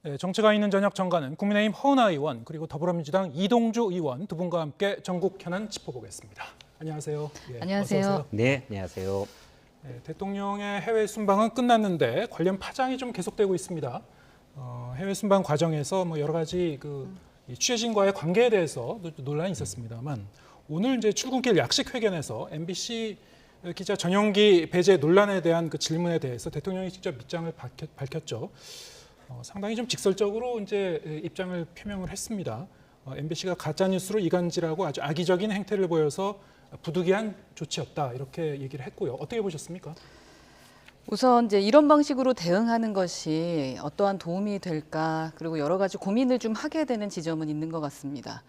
네, 정치가 있는 저녁 정가는 국민의힘 허은하 의원 그리고 더불어민주당 이동주 의원 두 분과 함께 전국 현안 짚어보겠습니다. 안녕하세요. 예, 안녕하세요. 어서 오세요. 네, 안녕하세요. 네, 대통령의 해외 순방은 끝났는데 관련 파장이 좀 계속되고 있습니다. 해외 순방 과정에서 뭐 여러 가지 이 취재진과의 관계에 대해서 논란이 있었습니다만 오늘 이제 출근길 약식 회견에서 MBC 기자 전용기 배제 논란에 대한 그 질문에 대해서 대통령이 직접 입장을 밝혔죠. 상당히 좀 직설적으로 이제 입장을 표명을 했습니다. MBC가 가짜 뉴스로 이간질하고 아주 악의적인 행태를 보여서 부득이한 조치였다 이렇게 얘기를 했고요. 어떻게 보셨습니까? 우선 이제 이런 방식으로 대응하는 것이 어떠한 도움이 될까, 그리고 여러 가지 고민을 좀 하게 되는 지점은 있는 것 같습니다.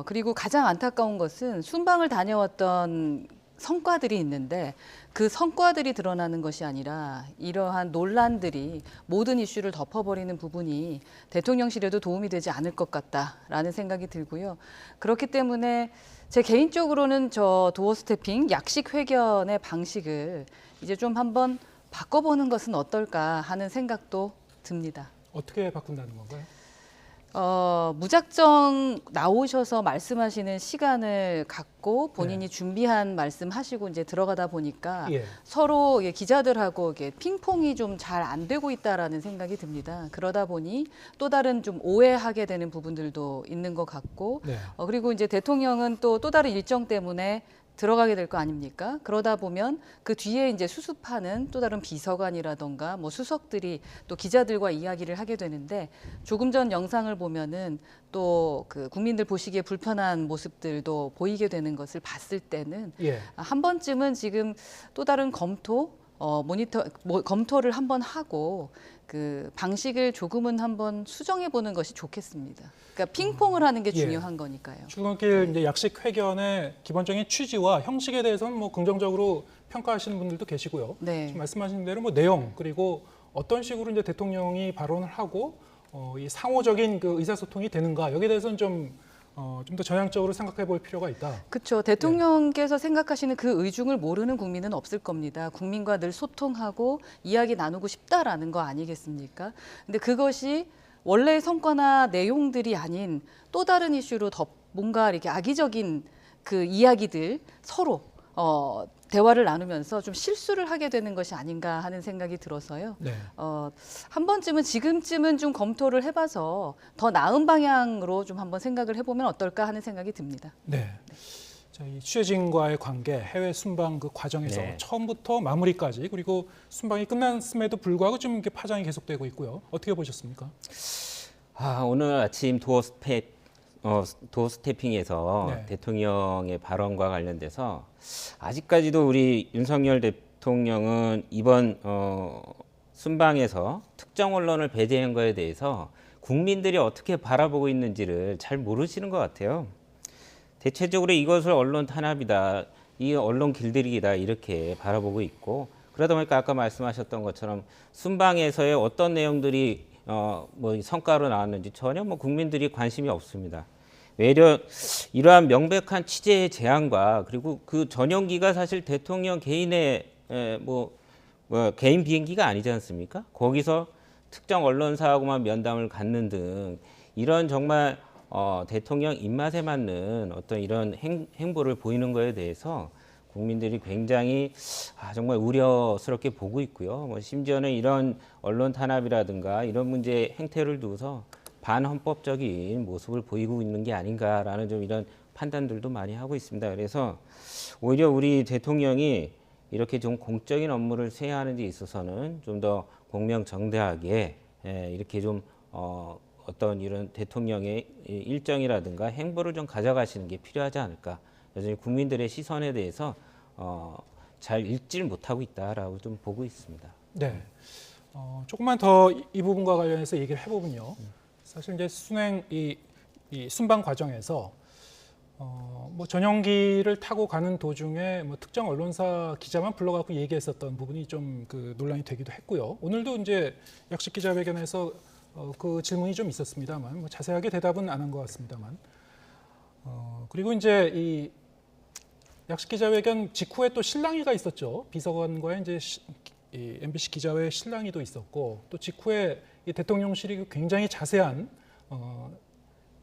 그리고 가장 안타까운 것은 순방을 다녀왔던 성과들이 있는데 그 성과들이 드러나는 것이 아니라 이러한 논란들이 모든 이슈를 덮어버리는 부분이 대통령실에도 도움이 되지 않을 것 같다라는 생각이 들고요. 그렇기 때문에 제 개인적으로는 저 도어 스태핑 약식 회견의 방식을 이제 좀 한번 바꿔보는 것은 어떨까 하는 생각도 듭니다. 어떻게 바꾼다는 건가요? 무작정 나오셔서 말씀하시는 시간을 갖고 본인이 네. 준비한 말씀하시고 이제 들어가다 보니까 예. 서로 기자들하고 핑퐁이 좀 잘 안 되고 있다라는 생각이 듭니다. 그러다 보니 또 다른 좀 오해하게 되는 부분들도 있는 것 같고, 네. 그리고 이제 대통령은 또 다른 일정 때문에 들어가게 될 거 아닙니까? 그러다 보면 그 뒤에 이제 수습하는 또 다른 비서관이라던가 뭐 수석들이 또 기자들과 이야기를 하게 되는데, 조금 전 영상을 보면은 또 그 국민들 보시기에 불편한 모습들도 보이게 되는 것을 봤을 때는 예. 한 번쯤은 지금 또 다른 검토를 한번 하고 그 방식을 조금은 한번 수정해 보는 것이 좋겠습니다. 그러니까 핑퐁을 하는 게 예. 중요한 거니까요. 출근길 이제 약식 회견의 기본적인 취지와 형식에 대해서는 뭐 긍정적으로 평가하시는 분들도 계시고요. 네. 지금 말씀하신 대로 뭐 내용 그리고 어떤 식으로 이제 대통령이 발언을 하고 이 상호적인 그 의사소통이 되는가 여기에 대해서는 좀 더 전향적으로 생각해 볼 필요가 있다. 그렇죠. 대통령께서 생각하시는 그 의중을 모르는 국민은 없을 겁니다. 국민과 늘 소통하고 이야기 나누고 싶다라는 거 아니겠습니까? 근데 그것이 원래의 성과나 내용들이 아닌 또 다른 이슈로 뭔가 이렇게 악의적인 그 이야기들 서로 대화를 나누면서 좀 실수를 하게 되는 것이 아닌가 하는 생각이 들어서요. 네. 한 번쯤은 지금쯤은 좀 검토를 해봐서 더 나은 방향으로 좀 한번 생각을 해보면 어떨까 하는 생각이 듭니다. 네. 자, 이 취재진과의 관계, 해외 순방 그 과정에서 네. 처음부터 마무리까지 그리고 순방이 끝났음에도 불구하고 좀 이렇게 파장이 계속되고 있고요. 어떻게 보셨습니까? 오늘 아침 도어 스태핑에서 네. 대통령의 발언과 관련돼서 아직까지도 우리 윤석열 대통령은 이번 순방에서 특정 언론을 배제한 거에 대해서 국민들이 어떻게 바라보고 있는지를 잘 모르시는 것 같아요. 대체적으로 이것을 언론 탄압이다, 이 언론 길들이기다 이렇게 바라보고 있고, 그러다 보니까 아까 말씀하셨던 것처럼 순방에서의 어떤 내용들이 뭐 성과로 나왔는지 전혀 뭐 국민들이 관심이 없습니다. 외려 이러한 명백한 취재의 제한과 그리고 그 전용기가 사실 대통령 개인의 개인 비행기가 아니지 않습니까? 거기서 특정 언론사하고만 면담을 갖는 등 이런 정말 대통령 입맛에 맞는 어떤 이런 행보를 보이는 거에 대해서 국민들이 굉장히 정말 우려스럽게 보고 있고요. 뭐 심지어는 이런 언론 탄압이라든가 이런 문제 행태를 두고서 반헌법적인 모습을 보이고 있는 게 아닌가라는 좀 이런 판단들도 많이 하고 있습니다. 그래서 오히려 우리 대통령이 이렇게 좀 공적인 업무를 수행하는 데 있어서는 좀 더 공명정대하게 이렇게 좀 어떤 이런 대통령의 일정이라든가 행보를 좀 가져가시는 게 필요하지 않을까. 여전히 국민들의 시선에 대해서 잘 읽지를 못하고 있다라고 좀 보고 있습니다. 네. 조금만 더 이 부분과 관련해서 얘기를 해보면요. 사실 이제 이 순방 과정에서 뭐 전용기를 타고 가는 도중에 뭐 특정 언론사 기자만 불러갖고 얘기했었던 부분이 좀 그 논란이 되기도 했고요. 오늘도 이제 약식 기자회견에서 그 질문이 좀 있었습니다만 뭐 자세하게 대답은 안 한 것 같습니다만 그리고 이제 이 약식 기자회견 직후에 또 실랑이가 있었죠. 비서관과의 이제 이 MBC 기자회 실랑이도 있었고 또 직후에 이 대통령실이 굉장히 자세한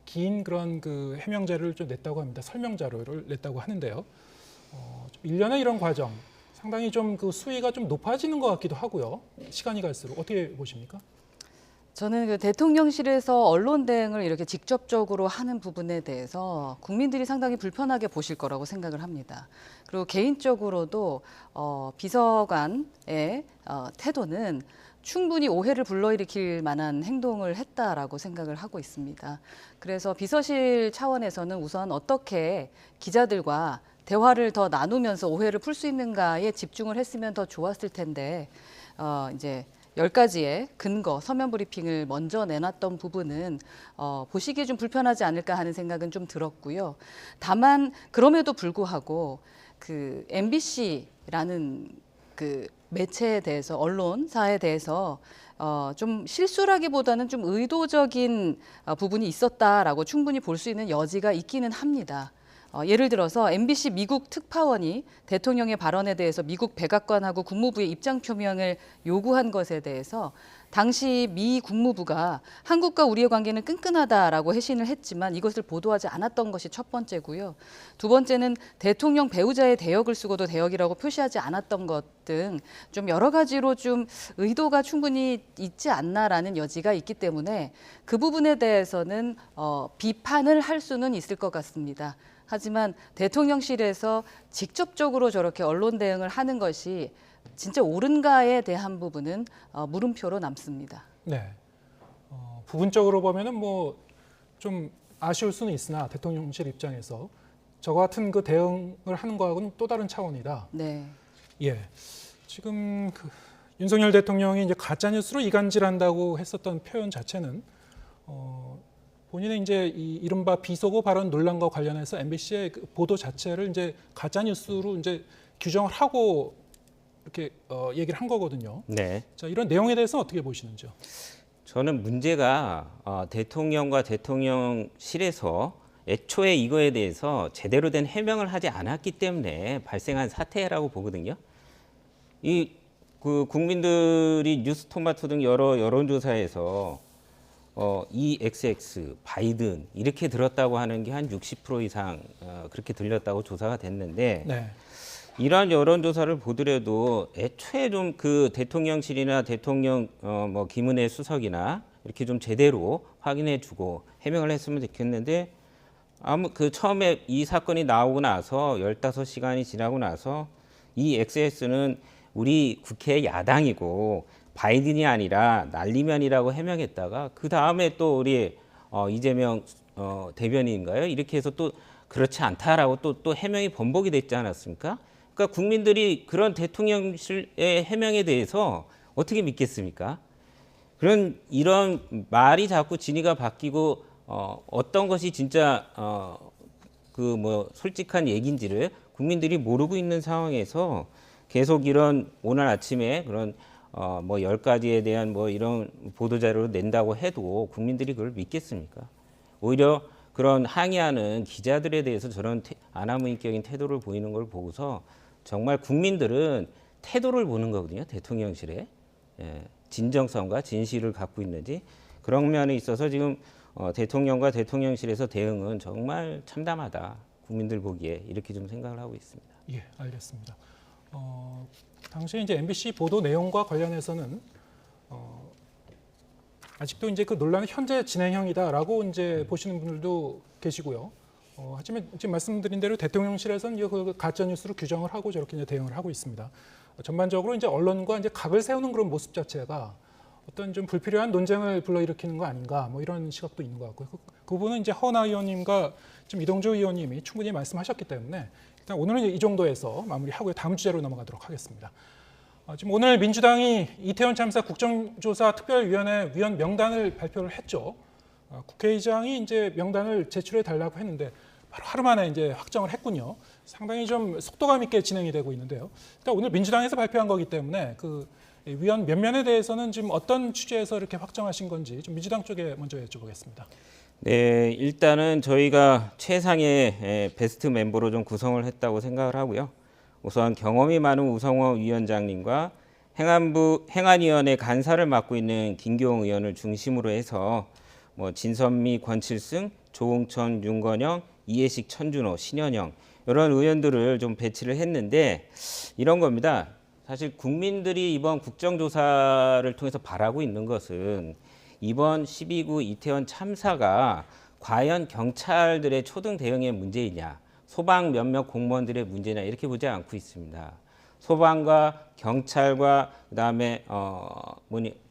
긴 그런 그 해명 자료를 좀 냈다고 합니다. 설명 자료를 냈다고 하는데요. 일련의 이런 과정 상당히 좀 그 수위가 좀 높아지는 것 같기도 하고요. 시간이 갈수록 어떻게 보십니까? 저는 그 대통령실에서 언론 대응을 이렇게 직접적으로 하는 부분에 대해서 국민들이 상당히 불편하게 보실 거라고 생각을 합니다. 그리고 개인적으로도 비서관의 태도는 충분히 오해를 불러일으킬 만한 행동을 했다라고 생각을 하고 있습니다. 그래서 비서실 차원에서는 우선 어떻게 기자들과 대화를 더 나누면서 오해를 풀 수 있는가에 집중을 했으면 더 좋았을 텐데 이제 10가지의 근거, 서면 브리핑을 먼저 내놨던 부분은 보시기에 좀 불편하지 않을까 하는 생각은 좀 들었고요. 다만 그럼에도 불구하고 그 MBC라는 그 매체에 대해서 언론사에 대해서 좀 실수라기보다는 좀 의도적인 부분이 있었다라고 충분히 볼 수 있는 여지가 있기는 합니다. 예를 들어서 MBC 미국 특파원이 대통령의 발언에 대해서 미국 백악관하고 국무부의 입장 표명을 요구한 것에 대해서 당시 미 국무부가 한국과 우리의 관계는 끈끈하다라고 회신을 했지만 이것을 보도하지 않았던 것이 첫 번째고요. 두 번째는 대통령 배우자의 대역을 쓰고도 대역이라고 표시하지 않았던 것 등 좀 여러 가지로 좀 의도가 충분히 있지 않나라는 여지가 있기 때문에 그 부분에 대해서는 비판을 할 수는 있을 것 같습니다. 하지만 대통령실에서 직접적으로 저렇게 언론 대응을 하는 것이 진짜 옳은가에 대한 부분은 물음표로 남습니다. 네. 부분적으로 보면은 뭐 좀 아쉬울 수는 있으나 대통령실 입장에서 저 같은 그 대응을 하는 거하고는 또 다른 차원이다. 네. 예. 지금 그 윤석열 대통령이 이제 가짜 뉴스로 이간질한다고 했었던 표현 자체는 본인의 이제 이 이른바 비속어 발언 논란과 관련해서 MBC의 그 보도 자체를 이제 가짜 뉴스로 이제 규정을 하고 이렇게 얘기를 한 거거든요. 네. 자, 이런 내용에 대해서 어떻게 보시는지요? 저는 문제가 대통령과 대통령실에서 애초에 이거에 대해서 제대로 된 해명을 하지 않았기 때문에 발생한 사태라고 보거든요. 그 국민들이 뉴스토마토 등 여러 여론조사에서 이 XX, 바이든 이렇게 들었다고 하는 게 한 60% 이상 그렇게 들렸다고 조사가 됐는데 네. 이러한 여론조사를 보더라도 애초에 좀 그 대통령실이나 대통령 뭐 김은혜 수석이나 이렇게 좀 제대로 확인해주고 해명을 했으면 좋겠는데 그 처음에 이 사건이 나오고 나서 15시간이 지나고 나서 이 XS는 우리 국회 야당이고 바이든이 아니라 날리면이라고 해명했다가 그 다음에 또 우리 이재명 대변인인가요? 이렇게 해서 또 그렇지 않다라고 또 해명이 번복이 됐지 않았습니까? 그러니까 국민들이 그런 대통령실의 해명에 대해서 어떻게 믿겠습니까? 이런 말이 자꾸 진위가 바뀌고 어떤 것이 진짜 그 뭐 솔직한 얘기인지를 국민들이 모르고 있는 상황에서 계속 이런 오늘 아침에 그런 뭐 10가지에 대한 뭐 이런 보도자료를 낸다고 해도 국민들이 그걸 믿겠습니까? 오히려 그런 항의하는 기자들에 대해서 저런 아나무인격인 태도를 보이는 걸 보고서 정말 국민들은 태도를 보는 거거든요. 대통령실에 진정성과 진실을 갖고 있는지 그런 면에 있어서 지금 대통령과 대통령실에서 대응은 정말 참담하다. 국민들 보기에 이렇게 좀 생각을 하고 있습니다. 예, 알겠습니다. 당시에 이제 MBC 보도 내용과 관련해서는 아직도 이제 그 논란은 현재 진행형이다라고 이제 보시는 분들도 계시고요. 하지만 지금 말씀드린 대로 대통령실에서는 이제 그 가짜 뉴스로 규정을 하고 저렇게 이제 대응을 하고 있습니다. 전반적으로 이제 언론과 이제 각을 세우는 그런 모습 자체가 어떤 좀 불필요한 논쟁을 불러일으키는 거 아닌가 뭐 이런 시각도 있는 것 같고요. 그 부분은 이제 허은하 의원님과 지금 이동주 의원님이 충분히 말씀하셨기 때문에 일단 오늘은 이 정도에서 마무리하고요. 다음 주제로 넘어가도록 하겠습니다. 지금 오늘 민주당이 이태원 참사 국정조사 특별위원회 위원 명단을 발표를 했죠. 국회의장이 이제 명단을 제출해 달라고 했는데 바로 하루 만에 이제 확정을 했군요. 상당히 좀 속도감 있게 진행이 되고 있는데요. 일단 오늘 민주당에서 발표한 거기 때문에 그 위원 면면에 대해서는 지금 어떤 취지에서 이렇게 확정하신 건지 좀 민주당 쪽에 먼저 여쭤보겠습니다. 네, 일단은 저희가 최상의 베스트 멤버로 좀 구성을 했다고 생각을 하고요. 우선 경험이 많은 우성호 위원장님과 행안위원회 간사를 맡고 있는 김교웅 의원을 중심으로 해서 뭐 진선미, 권칠승, 조홍천, 윤건영, 이해식, 천준호, 신현영 이런 의원들을 좀 배치를 했는데 이런 겁니다. 사실 국민들이 이번 국정조사를 통해서 바라고 있는 것은 이번 12구 이태원 참사가 과연 경찰들의 초등 대응의 문제이냐, 소방 몇몇 공무원들의 문제냐 이렇게 보지 않고 있습니다. 소방과 경찰과 그다음에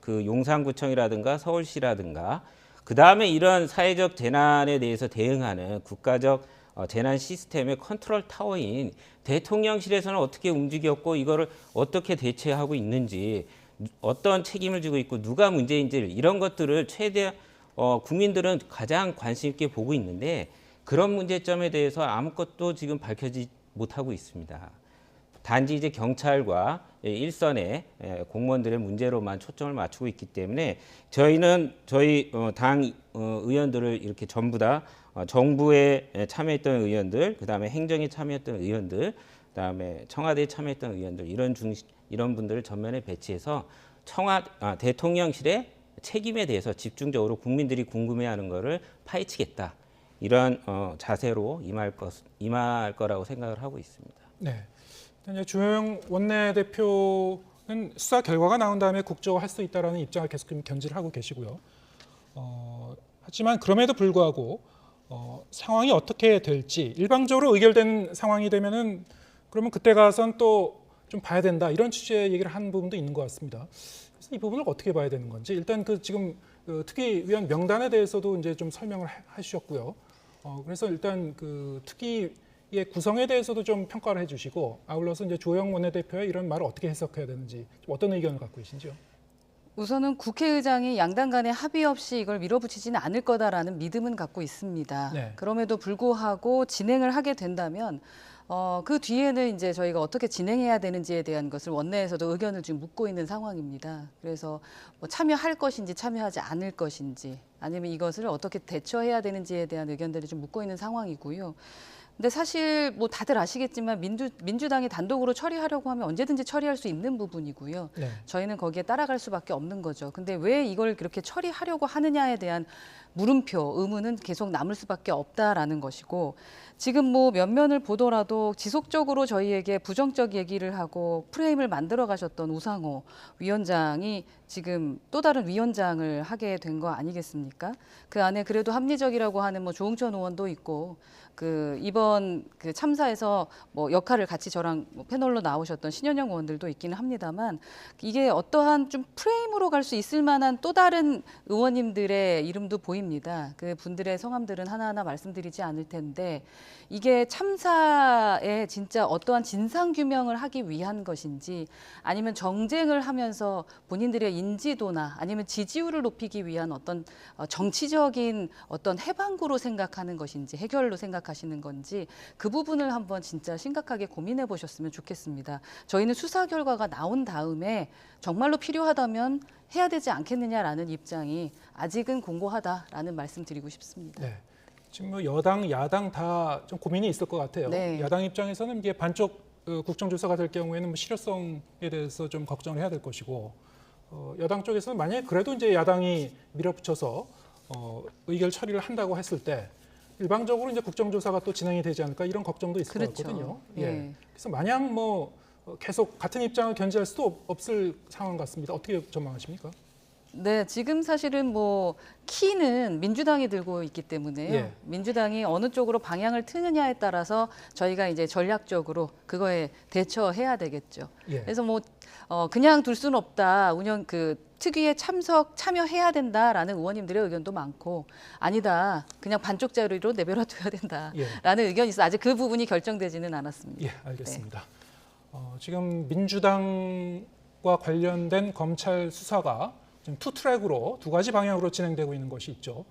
그 용산구청이라든가 서울시라든가 그다음에 이런 사회적 재난에 대해서 대응하는 국가적 재난 시스템의 컨트롤 타워인 대통령실에서는 어떻게 움직였고 이거를 어떻게 대처하고 있는지 어떤 책임을 지고 있고 누가 문제인지 이런 것들을 최대 국민들은 가장 관심 있게 보고 있는데 그런 문제점에 대해서 아무것도 지금 밝혀지지 못하고 있습니다. 단지 이제 경찰과 일선의 공무원들의 문제로만 초점을 맞추고 있기 때문에 저희는 저희 당 의원들을 이렇게 전부 다 정부에 참여했던 의원들, 그다음에 행정에 참여했던 의원들, 그다음에 청와대에 참여했던 의원들 이런 분들을 전면에 배치해서 대통령실의 책임에 대해서 집중적으로 국민들이 궁금해하는 것을 파헤치겠다 이런 자세로 임할 거라고 생각을 하고 있습니다. 네. 이제 주호영 원내대표는 수사 결과가 나온 다음에 국정화할 수 있다라는 입장을 계속 견지를 하고 계시고요. 하지만 그럼에도 불구하고 상황이 어떻게 될지 일방적으로 의결된 상황이 되면은 그러면 그때 가선 또 좀 봐야 된다 이런 취지의 얘기를 한 부분도 있는 것 같습니다. 그래서 이 부분을 어떻게 봐야 되는 건지 일단 그 지금 특위위원 명단에 대해서도 이제 좀 설명을 해주셨고요. 그래서 일단 그 특위의 구성에 대해서도 좀 평가를 해주시고 아울러서 이제 주호영 원내대표의 이런 말을 어떻게 해석해야 되는지 좀 어떤 의견을 갖고 계신지요? 우선은 국회의장이 양당 간의 합의 없이 이걸 밀어붙이지는 않을 거다라는 믿음은 갖고 있습니다. 네. 그럼에도 불구하고 진행을 하게 된다면 그 뒤에는 이제 저희가 어떻게 진행해야 되는지에 대한 것을 원내에서도 의견을 지금 묻고 있는 상황입니다. 그래서 뭐 참여할 것인지 참여하지 않을 것인지 아니면 이것을 어떻게 대처해야 되는지에 대한 의견들이 좀 묻고 있는 상황이고요. 근데 사실 뭐 다들 아시겠지만 민주당이 단독으로 처리하려고 하면 언제든지 처리할 수 있는 부분이고요. 네. 저희는 거기에 따라갈 수밖에 없는 거죠. 근데 왜 이걸 그렇게 처리하려고 하느냐에 대한 물음표, 의문은 계속 남을 수밖에 없다라는 것이고 지금 뭐 몇 면을 보더라도 지속적으로 저희에게 부정적 얘기를 하고 프레임을 만들어 가셨던 우상호 위원장이 지금 또 다른 위원장을 하게 된 거 아니겠습니까? 그 안에 그래도 합리적이라고 하는 뭐 조응천 의원도 있고 그 이번 그 참사에서 뭐 역할을 같이 저랑 뭐 패널로 나오셨던 신현영 의원들도 있기는 합니다만 이게 어떠한 좀 프레임으로 갈 수 있을 만한 또 다른 의원님들의 이름도 보입니다. 그 분들의 성함들은 하나하나 말씀드리지 않을 텐데 이게 참사에 진짜 어떠한 진상 규명을 하기 위한 것인지 아니면 정쟁을 하면서 본인들의 인지도나 아니면 지지율을 높이기 위한 어떤 정치적인 어떤 해방구로 생각하는 것인지 해결로 생각하시는 건지 그 부분을 한번 진짜 심각하게 고민해 보셨으면 좋겠습니다. 저희는 수사 결과가 나온 다음에 정말로 필요하다면 해야 되지 않겠느냐라는 입장이 아직은 공고하다라는 말씀 드리고 싶습니다. 네. 지금 뭐 여당, 야당 다 좀 고민이 있을 것 같아요. 네. 야당 입장에서는 이게 반쪽 국정조사가 될 경우에는 뭐 실효성에 대해서 좀 걱정을 해야 될 것이고 여당 쪽에서는 만약에 그래도 이제 야당이 밀어붙여서 의결 처리를 한다고 했을 때 일방적으로 이제 국정조사가 또 진행이 되지 않을까 이런 걱정도 있을 그렇죠. 것 같거든요. 예. 그래서 마냥 뭐 계속 같은 입장을 견지할 수도 없을 상황 같습니다. 어떻게 전망하십니까? 네, 지금 사실은 뭐 키는 민주당이 들고 있기 때문에요. 예. 민주당이 어느 쪽으로 방향을 트느냐에 따라서 저희가 이제 전략적으로 그거에 대처해야 되겠죠. 예. 그래서 뭐 그냥 둘 수는 없다. 특위에 참여해야 된다라는 의원님들의 의견도 많고 아니다. 그냥 반쪽 자리로 내버려 둬야 된다라는 의견이 있어. 아직 그 부분이 결정되지는 않았습니다. 예, 알겠습니다. 지금 민주당과 관련된 검찰 수사가 지금 투 트랙으로 두 가지 방향으로 진행되고 있는 것이 있죠.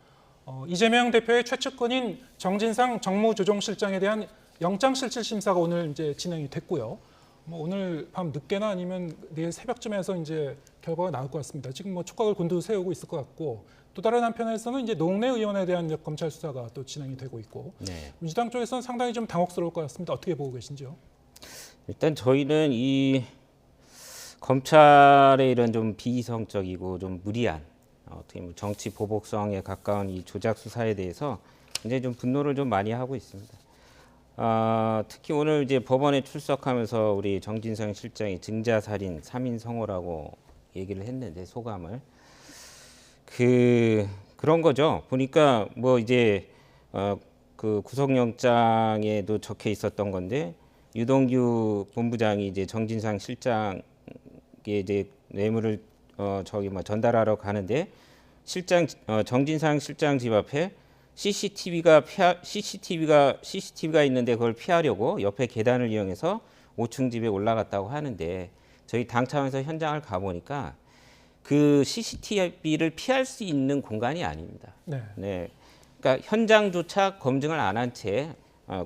이재명 대표의 최측근인 정진상 정무조정실장에 대한 영장실질 심사가 오늘 이제 진행이 됐고요. 뭐 오늘 밤 늦게나 아니면 내일 새벽쯤에서 이제 결과가 나올 것 같습니다. 지금 뭐 촉각을 곤두세우고 있을 것 같고 또 다른 한편에서는 이제 노웅래 의원에 대한 검찰 수사가 또 진행이 되고 있고 네. 민주당 쪽에서는 상당히 좀 당혹스러울 것 같습니다. 어떻게 보고 계신지요? 일단 저희는 이 검찰의 이런 좀 비이성적이고 좀 무리한 어떻게 보면 정치 보복성에 가까운 이 조작 수사에 대해서 굉장히 좀 분노를 좀 많이 하고 있습니다. 특히 오늘 이제 법원에 출석하면서 우리 정진상 실장이 증자살인 3인 성호라고 얘기를 했는데 소감을 그런 거죠. 보니까 뭐 이제 그 구속영장에도 적혀 있었던 건데 유동규 본부장이 이제 정진상 실장에 이제 뇌물을 전달하러 가는데 정진상 실장 집 앞에 CCTV가 있는데 그걸 피하려고 옆에 계단을 이용해서 5층 집에 올라갔다고 하는데 저희 당 차원에서 현장을 가보니까 그 CCTV를 피할 수 있는 공간이 아닙니다. 네. 그러니까 현장조차 검증을 안 한 채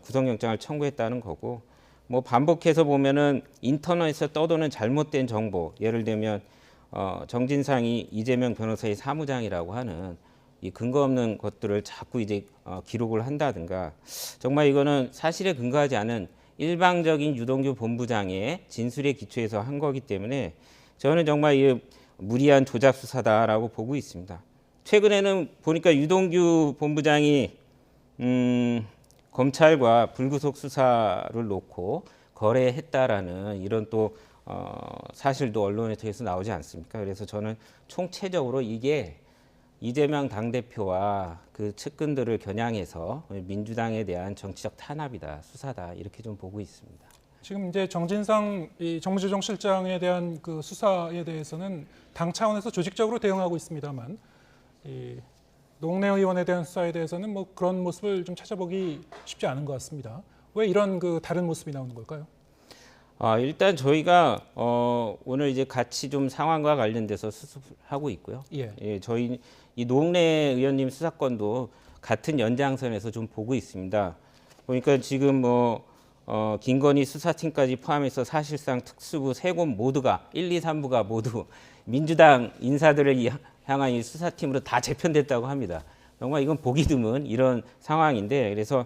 구속영장을 청구했다는 거고 뭐 반복해서 보면은 인터넷에서 떠도는 잘못된 정보 예를 들면 정진상이 이재명 변호사의 사무장이라고 하는 이 근거 없는 것들을 자꾸 이제 기록을 한다든가 정말 이거는 사실에 근거하지 않은 일방적인 유동규 본부장의 진술에 기초해서 한 거기 때문에 저는 정말 이 무리한 조작 수사다라고 보고 있습니다. 최근에는 보니까 유동규 본부장이 검찰과 불구속 수사를 놓고 거래했다라는 이런 또 사실도 언론에 통해서 나오지 않습니까? 그래서 저는 총체적으로 이게 이재명 당대표와 그 측근들을 겨냥해서 민주당에 대한 정치적 탄압이다, 수사다 이렇게 좀 보고 있습니다. 지금 이제 정진상 이 정무조정실장에 대한 그 수사에 대해서는 당 차원에서 조직적으로 대응하고 있습니다만 이 노웅래 의원에 대한 수사에 대해서는 뭐 그런 모습을 좀 찾아보기 쉽지 않은 것 같습니다. 왜 이런 그 다른 모습이 나오는 걸까요? 일단 저희가 오늘 이제 같이 좀 상황과 관련돼서 수습하고 있고요. 예, 저희 이 노웅래 의원님 수사권도 같은 연장선에서 좀 보고 있습니다. 보니까 지금 뭐 김건희 수사팀까지 포함해서 사실상 특수부 세 곳 모두가 1, 2, 3부가 모두 민주당 인사들을 향한 이 수사팀으로 다 재편됐다고 합니다. 정말 이건 보기 드문 이런 상황인데 그래서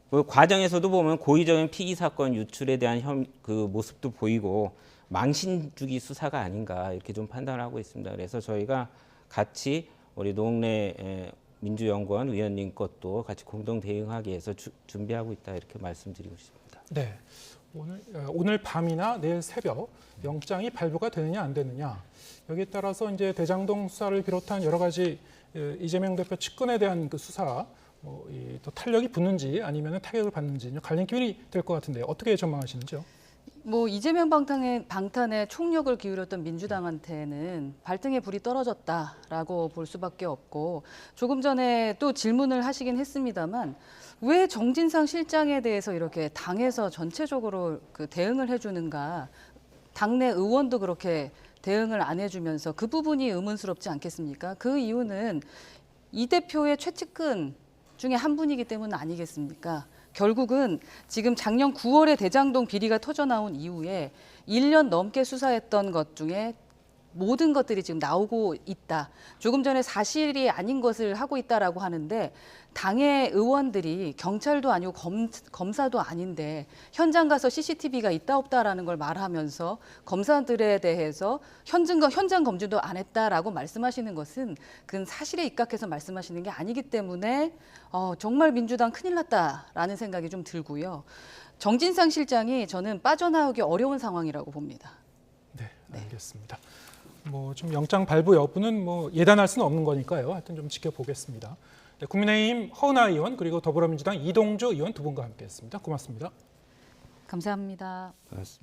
그 과정에서도 보면 고의적인 피의 사건 유출에 대한 그 모습도 보이고 망신주기 수사가 아닌가 이렇게 좀 판단하고 있습니다. 그래서 저희가 같이 우리 노웅래 민주연구원 의원님 것도 같이 공동 대응하기 위해서 준비하고 있다 이렇게 말씀드리고 싶습니다. 네, 오늘 밤이나 내일 새벽 영장이 발부가 되느냐 안 되느냐 여기에 따라서 이제 대장동 수사를 비롯한 여러 가지 이재명 대표 측근에 대한 그 수사 또 탄력이 붙는지 아니면 타격을 받는지 갈림길이 될 것 같은데 어떻게 전망하시는지요? 뭐 이재명 방탄에 총력을 기울였던 민주당한테는 발등에 불이 떨어졌다라고 볼 수밖에 없고 조금 전에 또 질문을 하시긴 했습니다만 왜 정진상 실장에 대해서 이렇게 당에서 전체적으로 그 대응을 해주는가 당내 의원도 그렇게 대응을 안 해주면서 그 부분이 의문스럽지 않겠습니까? 그 이유는 이 대표의 최측근 중에 한 분이기 때문 아니겠습니까? 결국은 지금 작년 9월에 대장동 비리가 터져 나온 이후에 1년 넘게 수사했던 것 중에 모든 것들이 지금 나오고 있다. 조금 전에 사실이 아닌 것을 하고 있다라고 하는데 당의 의원들이 경찰도 아니고 검사도 아닌데 현장 가서 CCTV가 있다 없다라는 걸 말하면서 검사들에 대해서 현장 검증도 안 했다라고 말씀하시는 것은 그건 사실에 입각해서 말씀하시는 게 아니기 때문에 정말 민주당 큰일 났다라는 생각이 좀 들고요. 정진상 실장이 저는 빠져나오기 어려운 상황이라고 봅니다. 네, 알겠습니다. 뭐 좀 영장 발부 여부는 뭐 예단할 수는 없는 거니까요. 하여튼 좀 지켜보겠습니다. 네, 국민의힘 허은하 의원 그리고 더불어민주당 이동주 의원 두 분과 함께했습니다. 고맙습니다. 감사합니다. 고맙습니다.